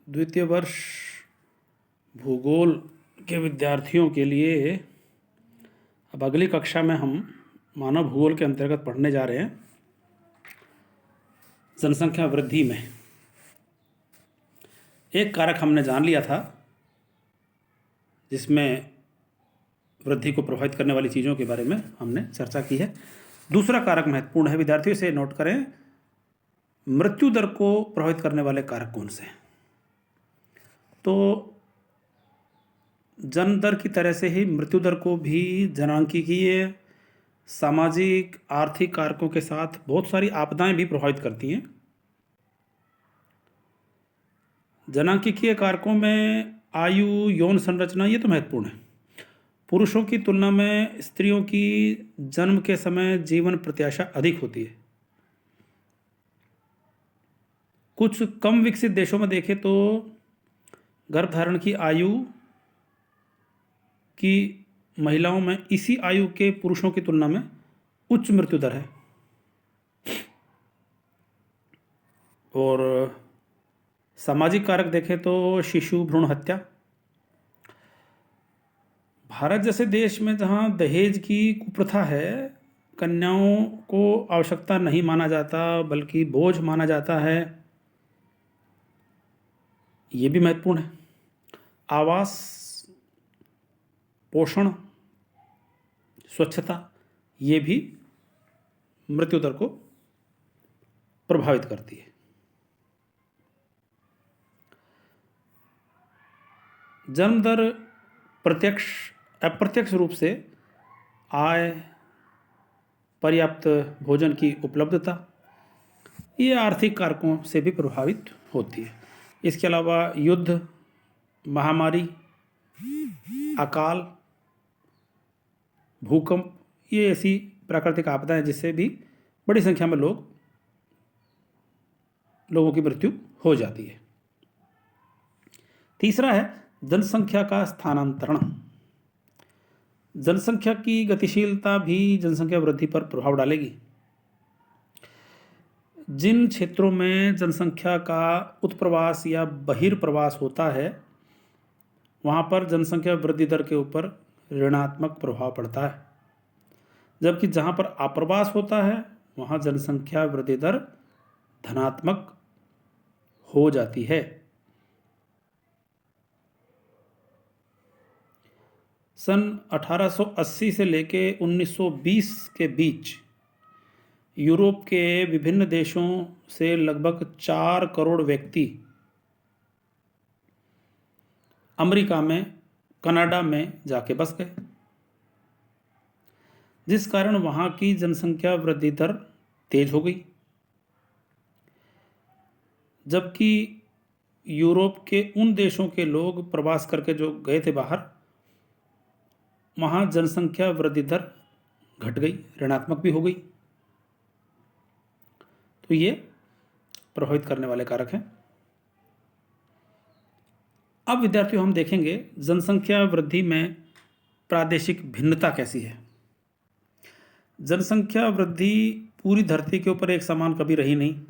द्वितीय वर्ष भूगोल के विद्यार्थियों के लिए अब अगली कक्षा में हम मानव भूगोल के अंतर्गत पढ़ने जा रहे हैं जनसंख्या वृद्धि में। एक कारक हमने जान लिया था जिसमें वृद्धि को प्रभावित करने वाली चीज़ों के बारे में हमने चर्चा की है। दूसरा कारक महत्वपूर्ण है, विद्यार्थियों से नोट करें, मृत्यु दर को प्रभावित करने वाले कारक कौन से हैं। तो जन्म दर की तरह से ही मृत्यु दर को भी जनांकीय, सामाजिक, आर्थिक कारकों के साथ बहुत सारी आपदाएं भी प्रभावित करती हैं। जनांकीय कारकों में आयु, यौन संरचना, ये तो महत्वपूर्ण है। पुरुषों की तुलना में स्त्रियों की जन्म के समय जीवन प्रत्याशा अधिक होती है। कुछ कम विकसित देशों में देखें तो गर्भधारण की आयु की महिलाओं में इसी आयु के पुरुषों की तुलना में उच्च मृत्यु दर है। और सामाजिक कारक देखें तो शिशु भ्रूण हत्या, भारत जैसे देश में जहां दहेज की कुप्रथा है, कन्याओं को आवश्यकता नहीं माना जाता बल्कि बोझ माना जाता है, ये भी महत्वपूर्ण है। आवास, पोषण, स्वच्छता, ये भी मृत्यु दर को प्रभावित करती है। जन्म दर प्रत्यक्ष अप्रत्यक्ष रूप से आय, पर्याप्त भोजन की उपलब्धता, ये आर्थिक कारकों से भी प्रभावित होती है। इसके अलावा युद्ध, महामारी, अकाल, भूकंप, ये ऐसी प्राकृतिक आपदाएं जिससे भी बड़ी संख्या में लोगों की मृत्यु हो जाती है। तीसरा है जनसंख्या का स्थानांतरण। जनसंख्या की गतिशीलता भी जनसंख्या वृद्धि पर प्रभाव डालेगी। जिन क्षेत्रों में जनसंख्या का उत्प्रवास या बहिर्प्रवास होता है वहाँ पर जनसंख्या वृद्धि दर के ऊपर ऋणात्मक प्रभाव पड़ता है, जबकि जहाँ पर आप्रवास होता है वहाँ जनसंख्या वृद्धि दर धनात्मक हो जाती है। सन 1880 से लेके 1920 के बीच यूरोप के विभिन्न देशों से लगभग 4 करोड़ व्यक्ति अमेरिका में, कनाडा में जाके बस गए, जिस कारण वहाँ की जनसंख्या वृद्धि दर तेज हो गई। जबकि यूरोप के उन देशों के लोग प्रवास करके जो गए थे बाहर, वहाँ जनसंख्या वृद्धि दर घट गई, ऋणात्मक भी हो गई। तो ये प्रभावित करने वाले कारक हैं। अब विद्यार्थियों हम देखेंगे जनसंख्या वृद्धि में प्रादेशिक भिन्नता कैसी है। जनसंख्या वृद्धि पूरी धरती के ऊपर एक समान कभी रही नहीं,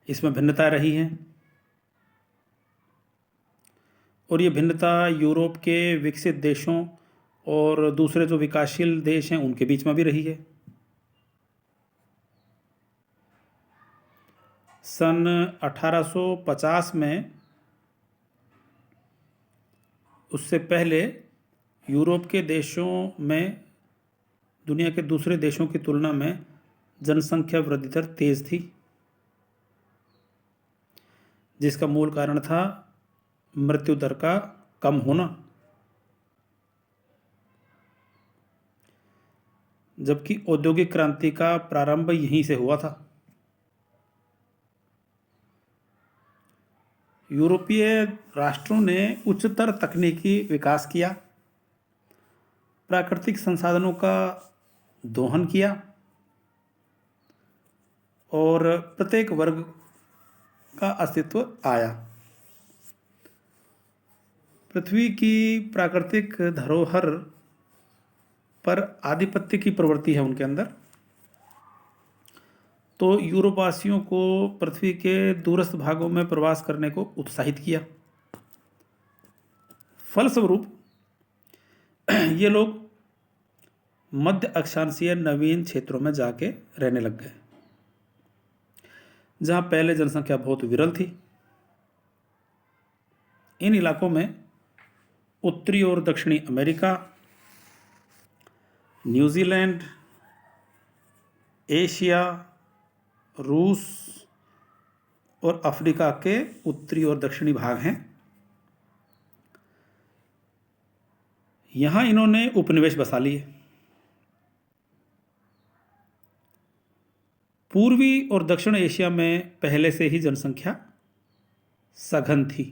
इसमें भिन्नता रही है। और ये भिन्नता यूरोप के विकसित देशों और दूसरे जो विकासशील देश हैं उनके बीच में भी रही है। सन 1850 में, उससे पहले यूरोप के देशों में दुनिया के दूसरे देशों की तुलना में जनसंख्या वृद्धि दर तेज थी, जिसका मूल कारण था मृत्यु दर का कम होना। जबकि औद्योगिक क्रांति का प्रारंभ यहीं से हुआ था। यूरोपीय राष्ट्रों ने उच्चतर तकनीकी विकास किया, प्राकृतिक संसाधनों का दोहन किया और प्रत्येक वर्ग का अस्तित्व आया। पृथ्वी की प्राकृतिक धरोहर पर आधिपत्य की प्रवृत्ति है उनके अंदर। तो यूरोपवासियों को पृथ्वी के दूरस्थ भागों में प्रवास करने को उत्साहित किया। फलस्वरूप ये लोग मध्य अक्षांशीय नवीन क्षेत्रों में जाके रहने लग गए, जहां पहले जनसंख्या बहुत विरल थी। इन इलाकों में उत्तरी और दक्षिणी अमेरिका, न्यूजीलैंड, एशिया, रूस और अफ्रीका के उत्तरी और दक्षिणी भाग हैं। यहां इन्होंने उपनिवेश बसा लिए। पूर्वी और दक्षिण एशिया में पहले से ही जनसंख्या सघन थी।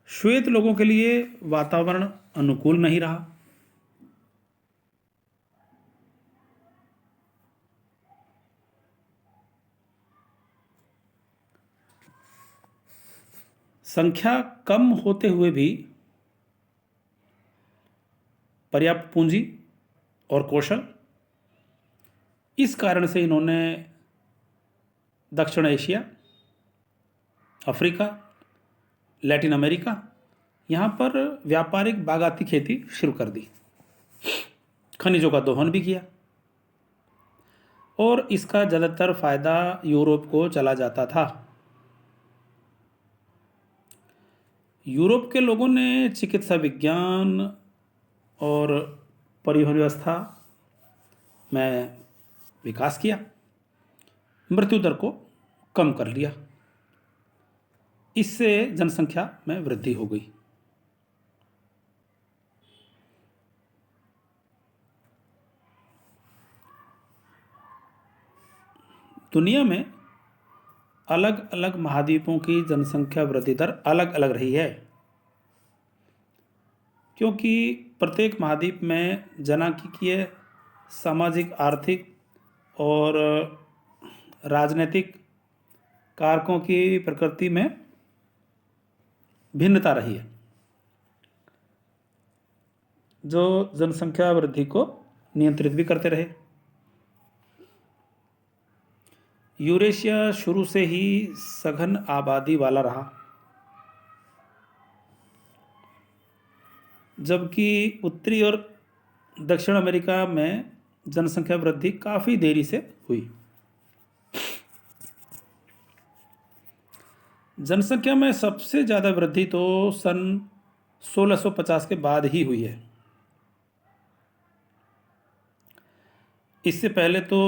श्वेत लोगों के लिए वातावरण अनुकूल नहीं रहा। संख्या कम होते हुए भी पर्याप्त पूंजी और कौशल, इस कारण से इन्होंने दक्षिण एशिया, अफ्रीका, लैटिन अमेरिका यहाँ पर व्यापारिक बागाती खेती शुरू कर दी। खनिजों का दोहन भी किया और इसका ज़्यादातर फायदा यूरोप को चला जाता था। यूरोप के लोगों ने चिकित्सा विज्ञान और परिवहन व्यवस्था में विकास किया, मृत्यु दर को कम कर लिया। इससे जनसंख्या में वृद्धि हो गई। दुनिया में अलग अलग महाद्वीपों की जनसंख्या वृद्धि दर अलग अलग रही है, क्योंकि प्रत्येक महाद्वीप में जनांकीय, सामाजिक, आर्थिक और राजनीतिक कारकों की प्रकृति में भिन्नता रही है, जो जनसंख्या वृद्धि को नियंत्रित भी करते रहे। यूरेशिया शुरू से ही सघन आबादी वाला रहा, जबकि उत्तरी और दक्षिण अमेरिका में जनसंख्या वृद्धि काफ़ी देरी से हुई। जनसंख्या में सबसे ज़्यादा वृद्धि तो सन 1650 के बाद ही हुई है। इससे पहले तो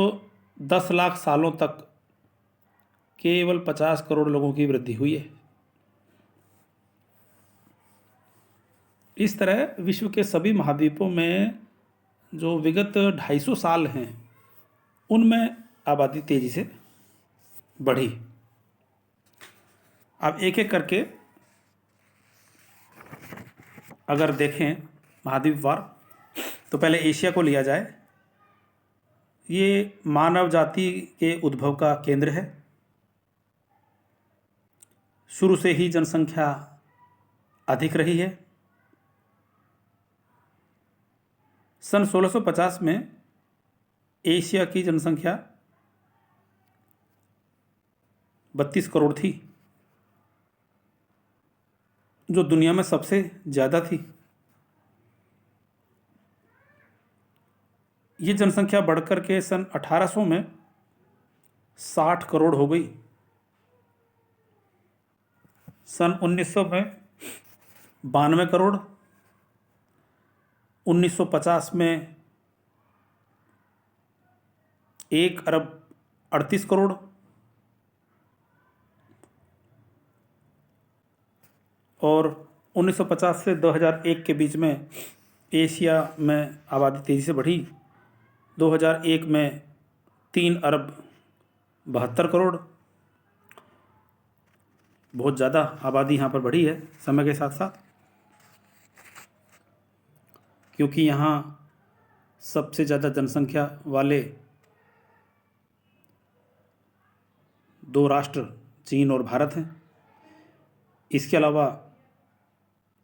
10 लाख सालों तक केवल 50 करोड़ लोगों की वृद्धि हुई है। इस तरह विश्व के सभी महाद्वीपों में जो विगत 250 साल हैं, उनमें आबादी तेजी से बढ़ी। अब एक एक करके अगर देखें महाद्वीपवार, तो पहले एशिया को लिया जाए। ये मानव जाति के उद्भव का केंद्र है। शुरू से ही जनसंख्या अधिक रही है। सन 1650 में एशिया की जनसंख्या 32 करोड़ थी, जो दुनिया में सबसे ज़्यादा थी। ये जनसंख्या बढ़कर के सन 1800 में 60 करोड़ हो गई। सन 1900 में 92 करोड़, 1950 में 1 अरब 38 करोड़, और 1950 से 2001 के बीच में एशिया में आबादी तेज़ी से बढ़ी। 2001 में 3 अरब 72 करोड़। बहुत ज़्यादा आबादी यहाँ पर बढ़ी है समय के साथ साथ, क्योंकि यहाँ सबसे ज़्यादा जनसंख्या वाले 2 राष्ट्र चीन और भारत हैं। इसके अलावा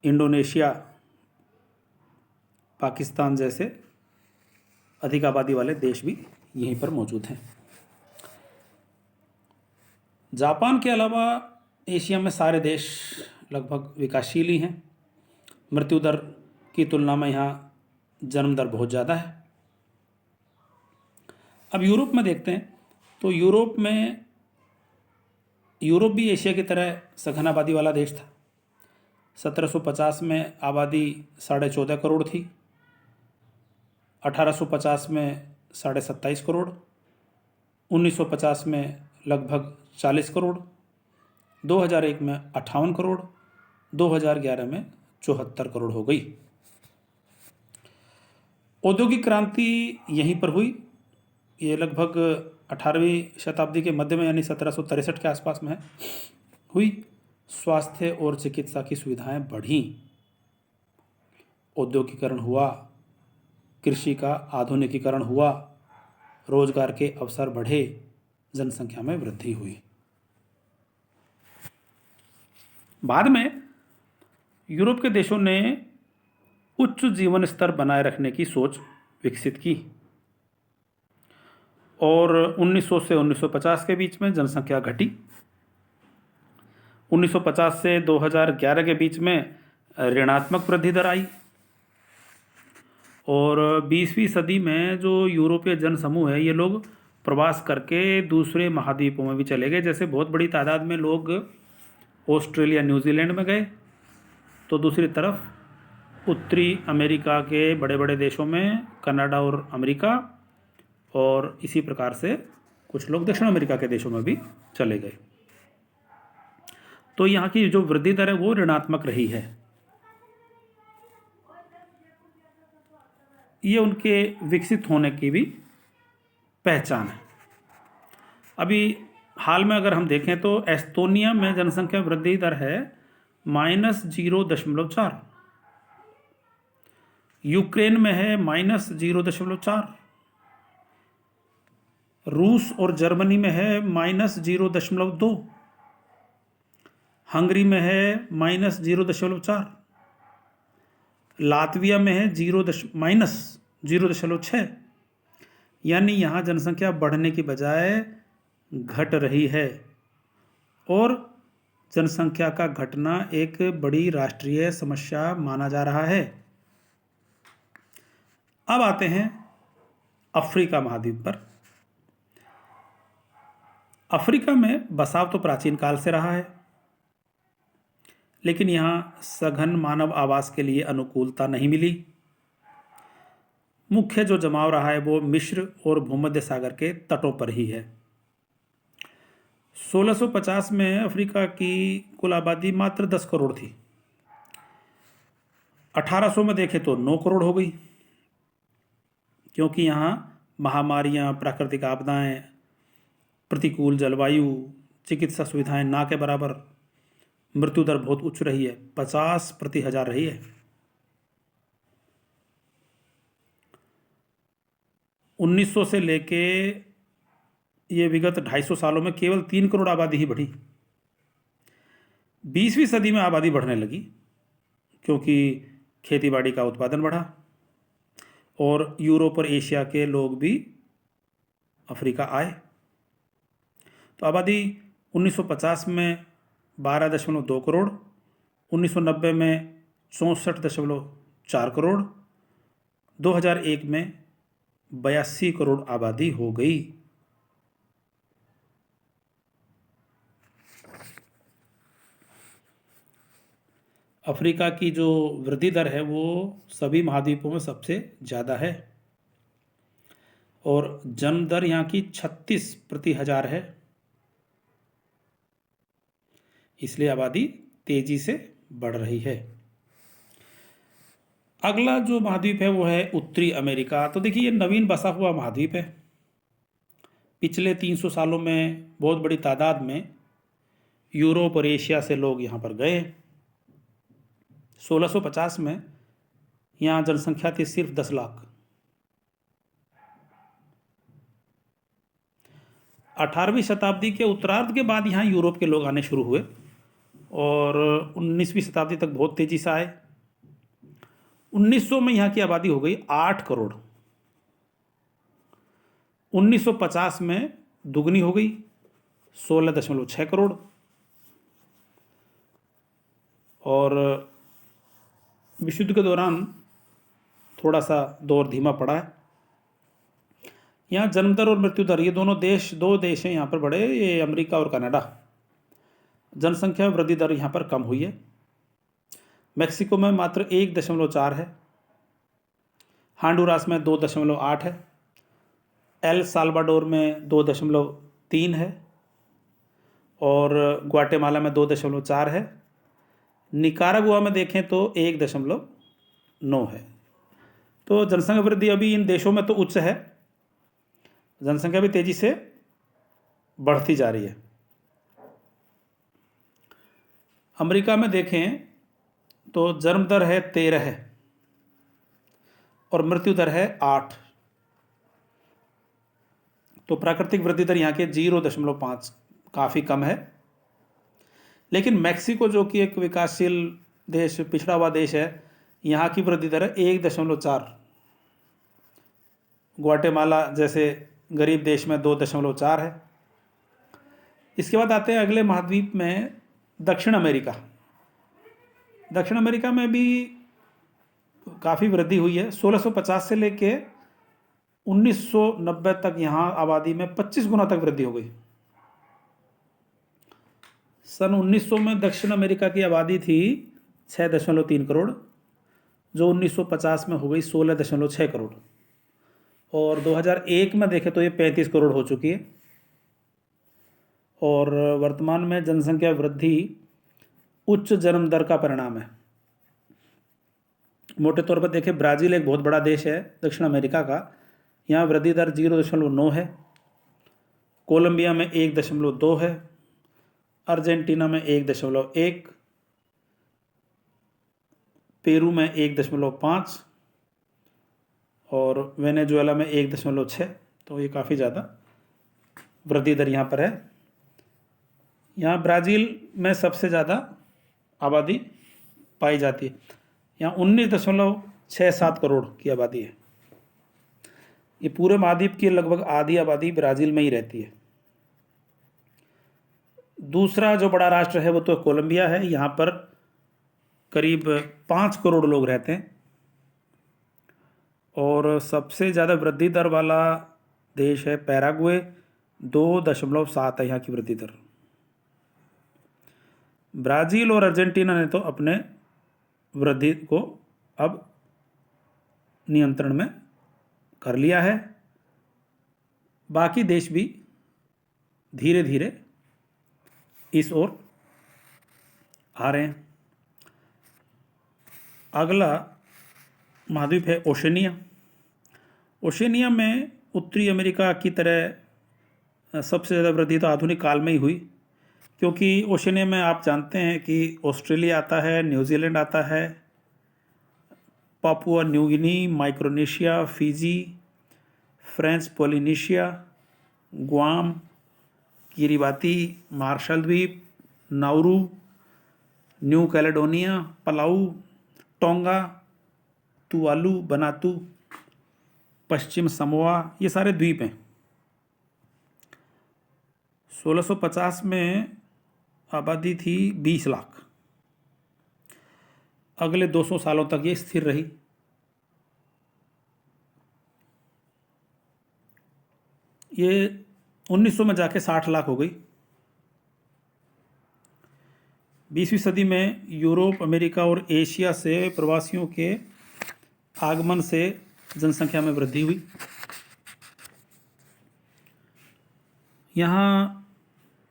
इंडोनेशिया, पाकिस्तान जैसे अधिक आबादी वाले देश भी यहीं पर मौजूद हैं। जापान के अलावा एशिया में सारे देश लगभग विकासशील ही हैं। मृत्यु दर की तुलना में यहाँ जन्म दर बहुत ज़्यादा है। अब यूरोप में देखते हैं तो यूरोप भी एशिया की तरह सघन आबादी वाला देश था। 1750 में आबादी 14.5 करोड़ थी, 1850 में 27.5 करोड़, 1950 में लगभग 40 करोड़, 2001 में 58 करोड़, 2011 में 74 करोड़ हो गई। औद्योगिक क्रांति यहीं पर हुई। ये लगभग 18वीं शताब्दी के मध्य में यानी 1763 के आसपास में हुई। स्वास्थ्य और चिकित्सा की सुविधाएं बढ़ी, औद्योगिकरण हुआ, कृषि का आधुनिकीकरण हुआ, रोजगार के अवसर बढ़े, जनसंख्या में वृद्धि हुई। बाद में यूरोप के देशों ने उच्च जीवन स्तर बनाए रखने की सोच विकसित की और 1900 से 1950 के बीच में जनसंख्या घटी। 1950 से 2011 के बीच में ऋणात्मक वृद्धि दर आई और 20वीं सदी में जो यूरोपीय जनसमूह है ये लोग प्रवास करके दूसरे महाद्वीपों में भी चले गए। जैसे बहुत बड़ी तादाद में लोग ऑस्ट्रेलिया न्यूजीलैंड में गए, तो दूसरी तरफ उत्तरी अमेरिका के बड़े बड़े देशों में कनाडा और अमेरिका, और इसी प्रकार से कुछ लोग दक्षिण अमेरिका के देशों में भी चले गए। तो यहाँ की जो वृद्धि दर है वो ऋणात्मक रही है। ये उनके विकसित होने की भी पहचान है। अभी हाल में अगर हम देखें तो एस्टोनिया में जनसंख्या वृद्धि दर है -0.4, यूक्रेन में है -0.4, रूस और जर्मनी में है -0.2, हंगरी में है -0.4, लातविया में है -0.6। यानी यहाँ जनसंख्या बढ़ने की बजाय घट रही है और जनसंख्या का घटना एक बड़ी राष्ट्रीय समस्या माना जा रहा है। अब आते हैं अफ्रीका महाद्वीप पर। अफ्रीका में बसाव तो प्राचीन काल से रहा है, लेकिन यहाँ सघन मानव आवास के लिए अनुकूलता नहीं मिली। मुख्य जो जमाव रहा है वो मिस्र और भूमध्य सागर के तटों पर ही है। 1650 में अफ्रीका की कुल आबादी मात्र 10 करोड़ थी। 1800 में देखें तो 9 करोड़ हो गई, क्योंकि यहाँ महामारियाँ, प्राकृतिक आपदाएं, प्रतिकूल जलवायु, चिकित्सा सुविधाएं ना के बराबर, मृत्यु दर बहुत उच्च रही है, 50 प्रति हजार रही है। 1900 से लेके ये विगत 250 सालों में केवल 3 करोड़ आबादी ही बढ़ी। 20वीं सदी में आबादी बढ़ने लगी क्योंकि खेतीबाड़ी का उत्पादन बढ़ा और यूरोप और एशिया के लोग भी अफ्रीका आए। तो आबादी 1950 में 12.2 करोड़, 1990 में 64.4 करोड़, 2001 में 82 करोड़ आबादी हो गई। अफ्रीका की जो वृद्धि दर है वो सभी महाद्वीपों में सबसे ज़्यादा है और जन्म दर यहाँ की 36 प्रति हजार है, इसलिए आबादी तेजी से बढ़ रही है। अगला जो महाद्वीप है वो है उत्तरी अमेरिका। तो देखिए ये नवीन बसा हुआ महाद्वीप है। पिछले 300 सालों में बहुत बड़ी तादाद में यूरोप और एशिया से लोग यहाँ पर गए। 1650 में यहाँ जनसंख्या थी सिर्फ 10 लाख। 18वीं शताब्दी के उत्तरार्ध के बाद यहाँ यूरोप के लोग आने शुरू हुए और 19वीं शताब्दी तक बहुत तेजी से आए। 1900 में यहाँ की आबादी हो गई 8 करोड़। 1950 में दुगनी हो गई 16.6 करोड़। और विश्व युद्ध के दौरान थोड़ा सा दौर धीमा पड़ा है। यहाँ जन्म दर और मृत्यु दर, ये दो देश हैं यहाँ पर बड़े, ये अमेरिका और कनाडा। जनसंख्या वृद्धि दर यहाँ पर कम हुई है। मेक्सिको में मात्र 1.4 है, हांडुरास में 2.8 है, एल साल्वाडोर में 2.3 है और ग्वाटेमाला में 2.4 है। निकारागुआ में देखें तो 1.9 है। तो जनसंख्या वृद्धि अभी इन देशों में तो उच्च है, जनसंख्या भी तेजी से बढ़ती जा रही है। अमेरिका में देखें तो जन्म दर है 13 है और मृत्यु दर है 8। तो प्राकृतिक वृद्धि दर यहाँ के 0.5 काफ़ी कम है। लेकिन मैक्सिको जो कि एक विकासशील देश, पिछड़ा हुआ देश है, यहाँ की वृद्धि दर है 1.4। ग्वाटेमाला जैसे गरीब देश में 2.4 है। इसके बाद आते हैं अगले महाद्वीप में दक्षिण अमेरिका। दक्षिण अमेरिका में भी काफ़ी वृद्धि हुई है। 1650 से लेके 1990 तक यहाँ आबादी में 25 गुना तक वृद्धि हो गई। सन 1900 में दक्षिण अमेरिका की आबादी थी 6.3 करोड़, जो 1950 में हो गई 16.6 करोड़ और 2001 में देखें तो ये 35 करोड़ हो चुकी है। और वर्तमान में जनसंख्या वृद्धि उच्च जन्म दर का परिणाम है। मोटे तौर पर देखें, ब्राज़ील एक बहुत बड़ा देश है दक्षिण अमेरिका का, यहाँ वृद्धि दर 0.9 है। कोलंबिया में 1.2 है, अर्जेंटीना में 1.1, पेरू में 1.5 और वेनेजुएला में 1.6। तो ये काफ़ी ज़्यादा वृद्धि दर यहाँ पर है। यहाँ ब्राज़ील में सबसे ज़्यादा आबादी पाई जाती है, यहाँ 19.67 करोड़ की आबादी है। ये पूरे महाद्वीप की लगभग आधी आबादी ब्राज़ील में ही रहती है। दूसरा जो बड़ा राष्ट्र है वो तो कोलंबिया है, यहाँ पर करीब 5 करोड़ लोग रहते हैं। और सबसे ज़्यादा वृद्धि दर वाला देश है पैराग्वे, 2.7 है यहाँ की वृद्धि दर। ब्राज़ील और अर्जेंटीना ने तो अपने वृद्धि को अब नियंत्रण में कर लिया है। बाकी देश भी धीरे धीरे इस ओर आ रहे हैं। अगला महाद्वीप है ओशनिया। ओशनिया में उत्तरी अमेरिका की तरह सबसे ज़्यादा वृद्धि तो आधुनिक काल में ही हुई, क्योंकि ओशनिया में आप जानते हैं कि ऑस्ट्रेलिया आता है, न्यूजीलैंड आता है, Papua New Guinea, Micronesia, Fiji, French Polynesia, Guam, Kiribati, Marshall द्वीप, Nauru, New Caledonia, Palau, Tonga, Tuvalu, Vanuatu, पश्चिम समोआ, ये सारे द्वीप हैं। 1650 में आबादी थी 20 लाख। अगले 200 सालों तक ये स्थिर रही। ये 1900 में जाके 60 लाख हो गई। 20वीं सदी में यूरोप, अमेरिका और एशिया से प्रवासियों के आगमन से जनसंख्या में वृद्धि हुई। यहाँ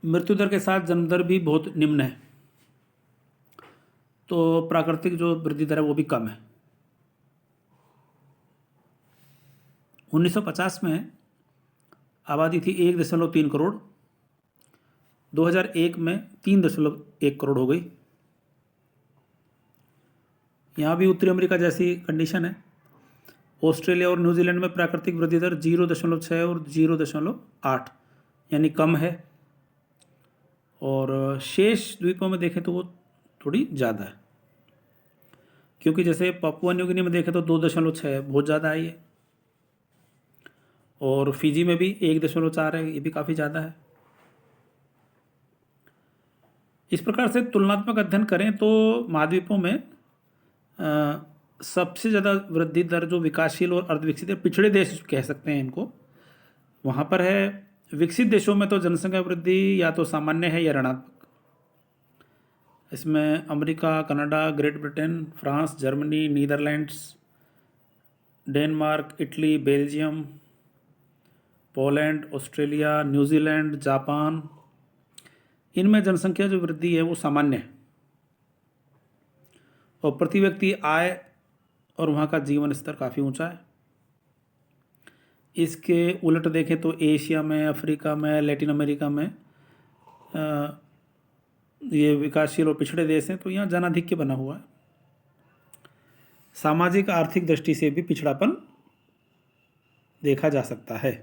मृत्यु दर के साथ जन्म दर भी बहुत निम्न है, तो प्राकृतिक जो वृद्धि दर है वो भी कम है। 1950 में आबादी थी 1.3 करोड़, 2001 में 3.1 करोड़ हो गई। यहाँ भी उत्तरी अमेरिका जैसी कंडीशन है। ऑस्ट्रेलिया और न्यूजीलैंड में प्राकृतिक वृद्धि दर 0.6 और 0.8 यानी कम है, और शेष द्वीपों में देखें तो वो थोड़ी ज़्यादा है, क्योंकि जैसे पापुआ न्यू गिनी में देखें तो 2.6 बहुत ज़्यादा है ये, और फिजी में भी 1.4 है, ये भी काफ़ी ज़्यादा है। इस प्रकार से तुलनात्मक अध्ययन करें तो महाद्वीपों में सबसे ज़्यादा वृद्धि दर जो विकासशील और अर्धविकसित या पिछड़े देश कह सकते हैं इनको, वहाँ पर है। विकसित देशों में तो जनसंख्या वृद्धि या तो सामान्य है या ऋणात्मक। इसमें America, Canada, great Britain, France, Germany, Netherlands, Denmark, Italy, Belgium, Poland, Australia, New Zealand, Japan, इनमें जनसंख्या जो वृद्धि है वो सामान्य है, और प्रति व्यक्ति आय और वहाँ का जीवन स्तर काफ़ी ऊंचा है। इसके उलट देखें तो एशिया में, अफ्रीका में, लैटिन अमेरिका में ये विकासशील और पिछड़े देश हैं, तो यहाँ जनाधिक्य बना हुआ है। सामाजिक आर्थिक दृष्टि से भी पिछड़ापन देखा जा सकता है।